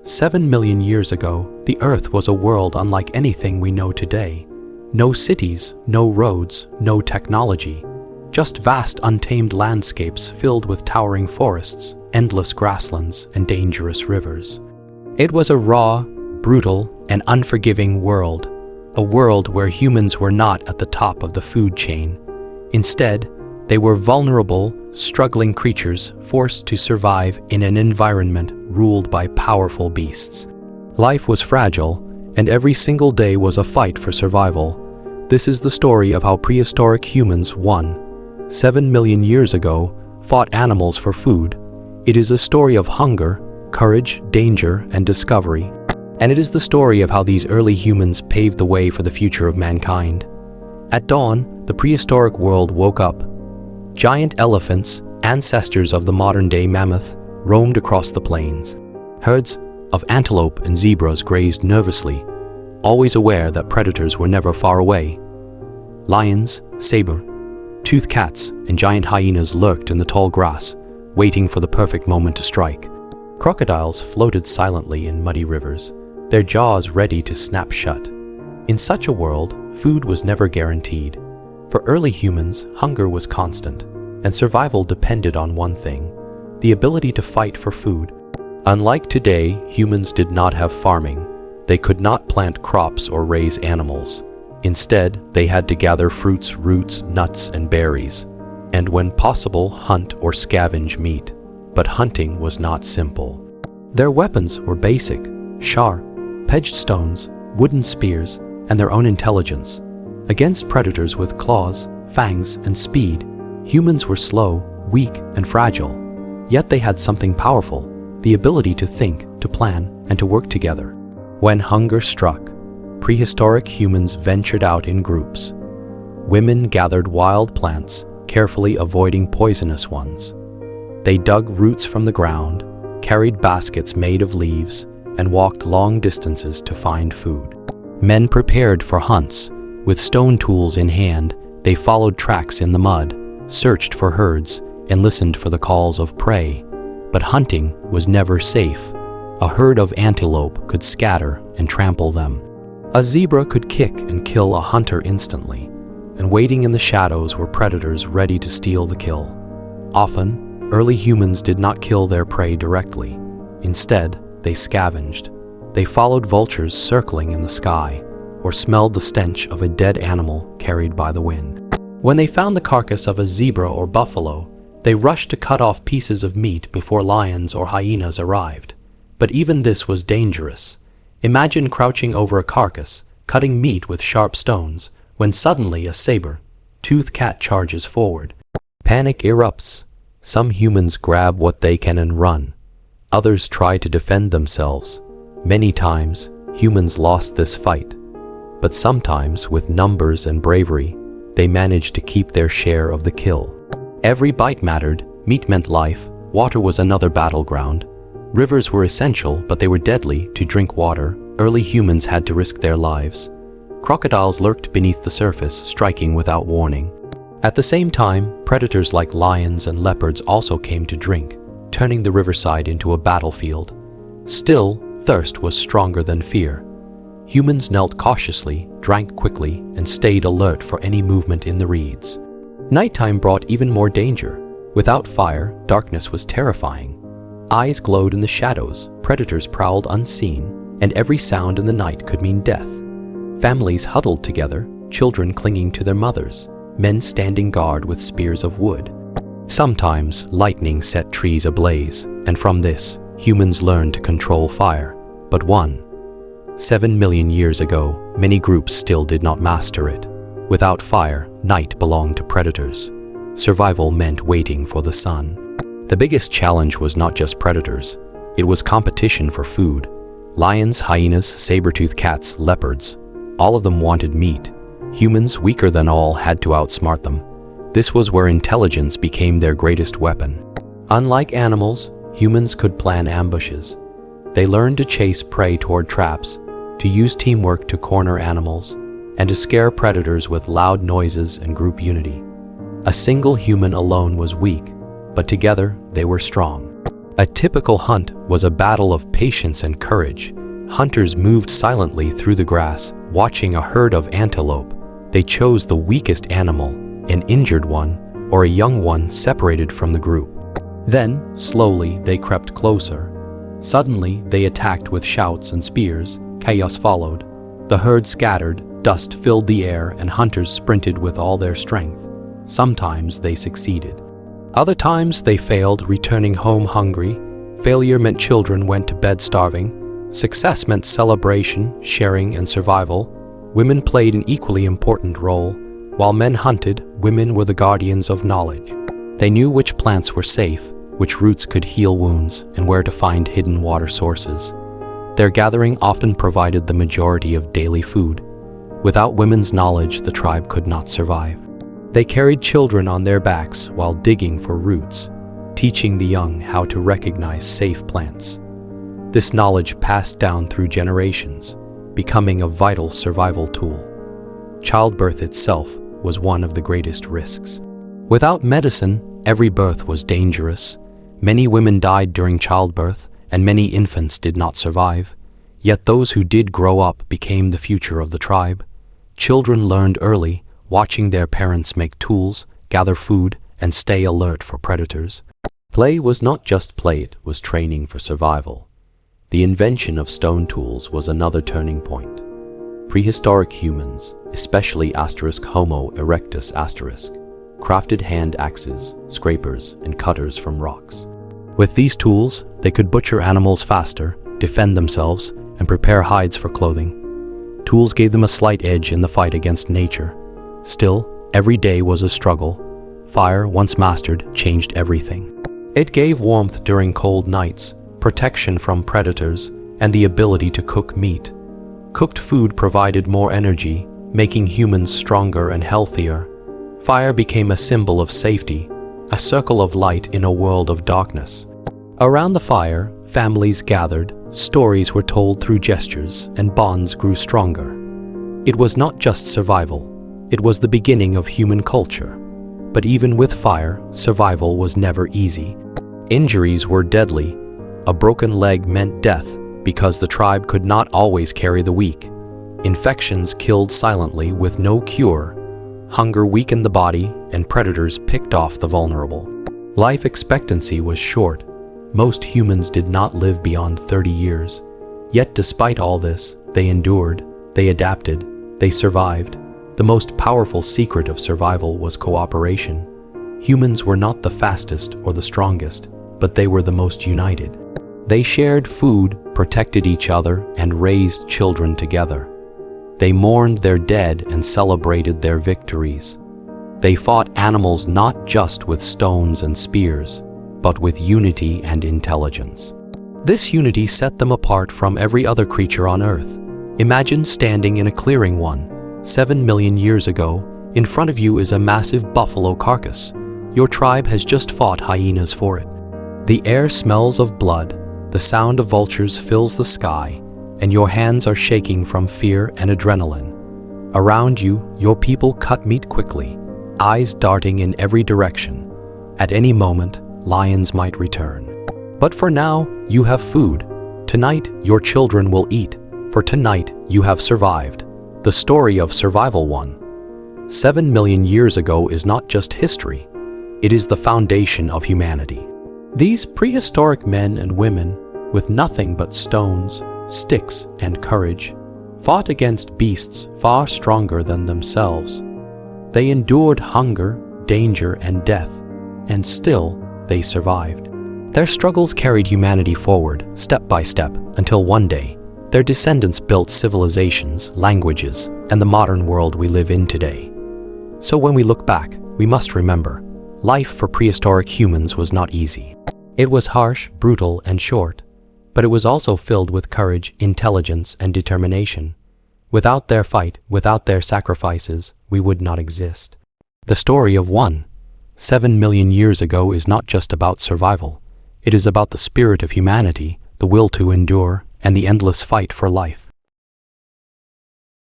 7 million years ago, the Earth was a world unlike anything we know today. No cities, no roads, no technology. Just vast untamed landscapes filled with towering forests, endless grasslands, and dangerous rivers. It was a raw, brutal, and unforgiving world. A world where humans were not at the top of the food chain. Instead, they were vulnerable, struggling creatures forced to survive in an environment ruled by powerful beasts. Life was fragile, and every single day was a fight for survival. This is the story of how prehistoric humans 7 million years ago fought animals for food. It is a story of hunger, courage, danger, and discovery. And it is the story of how these early humans paved the way for the future of mankind. At dawn, the prehistoric world woke up. Giant elephants, ancestors of the modern-day mammoth, roamed across the plains. Herds of antelope and zebras grazed nervously, always aware that predators were never far away. Lions, saber-tooth cats, and giant hyenas lurked in the tall grass, waiting for the perfect moment to strike. Crocodiles floated silently in muddy rivers, their jaws ready to snap shut. In such a world, food was never guaranteed. For early humans, hunger was constant, and survival depended on one thing: the ability to fight for food. Unlike today, humans did not have farming. They could not plant crops or raise animals. Instead, they had to gather fruits, roots, nuts, and berries, and when possible, hunt or scavenge meat. But hunting was not simple. Their weapons were basic: sharp, edged stones, wooden spears, and their own intelligence. Against predators with claws, fangs, and speed, humans were slow, weak, and fragile. Yet they had something powerful: the ability to think, to plan, and to work together. When hunger struck, prehistoric humans ventured out in groups. Women gathered wild plants, carefully avoiding poisonous ones. They dug roots from the ground, carried baskets made of leaves, and walked long distances to find food. Men prepared for hunts. With stone tools in hand, they followed tracks in the mud, searched for herds, and listened for the calls of prey. But hunting was never safe. A herd of antelope could scatter and trample them. A zebra could kick and kill a hunter instantly, and waiting in the shadows were predators ready to steal the kill. Often, early humans did not kill their prey directly. Instead, they scavenged. They followed vultures circling in the sky, or smelled the stench of a dead animal carried by the wind. When they found the carcass of a zebra or buffalo, they rushed to cut off pieces of meat before lions or hyenas arrived. But even this was dangerous. Imagine crouching over a carcass, cutting meat with sharp stones, when suddenly a saber-tooth cat charges forward. Panic erupts. Some humans grab what they can and run. Others try to defend themselves. Many times, humans lost this fight. But sometimes, with numbers and bravery, they managed to keep their share of the kill. Every bite mattered. Meat meant life. Water was another battleground. Rivers were essential, but they were deadly. To drink water, early humans had to risk their lives. Crocodiles lurked beneath the surface, striking without warning. At the same time, predators like lions and leopards also came to drink, turning the riverside into a battlefield. Still, thirst was stronger than fear. Humans knelt cautiously, drank quickly, and stayed alert for any movement in the reeds. Nighttime brought even more danger. Without fire, darkness was terrifying. Eyes glowed in the shadows, predators prowled unseen, and every sound in the night could mean death. Families huddled together, children clinging to their mothers, men standing guard with spears of wood. Sometimes, lightning set trees ablaze, and from this, humans learned to control fire. But 7 million years ago, many groups still did not master it. Without fire, night belonged to predators. Survival meant waiting for the sun. The biggest challenge was not just predators. It was competition for food. Lions, hyenas, saber-tooth cats, leopards. All of them wanted meat. Humans, weaker than all, had to outsmart them. This was where intelligence became their greatest weapon. Unlike animals, humans could plan ambushes. They learned to chase prey toward traps, to use teamwork to corner animals, and to scare predators with loud noises and group unity. A single human alone was weak, but together they were strong. A typical hunt was a battle of patience and courage. Hunters moved silently through the grass, watching a herd of antelope. They chose the weakest animal, an injured one, or a young one separated from the group. Then, slowly, they crept closer. Suddenly, they attacked with shouts and spears. Chaos followed. The herd scattered, dust filled the air, and hunters sprinted with all their strength. Sometimes they succeeded. Other times they failed, returning home hungry. Failure meant children went to bed starving. Success meant celebration, sharing, and survival. Women played an equally important role. While men hunted, women were the guardians of knowledge. They knew which plants were safe, which roots could heal wounds, and where to find hidden water sources. Their gathering often provided the majority of daily food. Without women's knowledge, the tribe could not survive. They carried children on their backs while digging for roots, teaching the young how to recognize safe plants. This knowledge passed down through generations, becoming a vital survival tool. Childbirth itself was one of the greatest risks. Without medicine, every birth was dangerous. Many women died during childbirth, and many infants did not survive. Yet those who did grow up became the future of the tribe. Children learned early, watching their parents make tools, gather food, and stay alert for predators. Play was not just play, it was training for survival. The invention of stone tools was another turning point. Prehistoric humans, especially Homo erectus crafted hand axes, scrapers, and cutters from rocks. With these tools, they could butcher animals faster, defend themselves, and prepare hides for clothing. Tools gave them a slight edge in the fight against nature. Still, every day was a struggle. Fire, once mastered, changed everything. It gave warmth during cold nights, protection from predators, and the ability to cook meat. Cooked food provided more energy, making humans stronger and healthier. Fire became a symbol of safety, a circle of light in a world of darkness. Around the fire, families gathered, stories were told through gestures, and bonds grew stronger. It was not just survival, it was the beginning of human culture. But even with fire, survival was never easy. Injuries were deadly. A broken leg meant death because the tribe could not always carry the weak. Infections killed silently with no cure. Hunger weakened the body, and predators picked off the vulnerable. Life expectancy was short. Most humans did not live beyond 30 years. Yet despite all this, they endured, they adapted, they survived. The most powerful secret of survival was cooperation. Humans were not the fastest or the strongest, but they were the most united. They shared food, protected each other, and raised children together. They mourned their dead and celebrated their victories. They fought animals not just with stones and spears, but with unity and intelligence. This unity set them apart from every other creature on Earth. Imagine standing in a clearing 7 million years ago. In front of you is a massive buffalo carcass. Your tribe has just fought hyenas for it. The air smells of blood, the sound of vultures fills the sky, and your hands are shaking from fear and adrenaline. Around you, your people cut meat quickly, eyes darting in every direction. At any moment, lions might return. But for now, you have food. Tonight, your children will eat, for tonight you have survived. The story of survival 7 million years ago is not just history, it is the foundation of humanity. These prehistoric men and women, with nothing but stones, sticks, and courage, fought against beasts far stronger than themselves. They endured hunger, danger, and death, and still they survived. Their struggles carried humanity forward, step by step, until one day, their descendants built civilizations, languages, and the modern world we live in today. So when we look back, we must remember, life for prehistoric humans was not easy. It was harsh, brutal, and short, but it was also filled with courage, intelligence, and determination. Without their fight, without their sacrifices, we would not exist. The story of 7 million years ago is not just about survival. It is about the spirit of humanity, the will to endure, and the endless fight for life.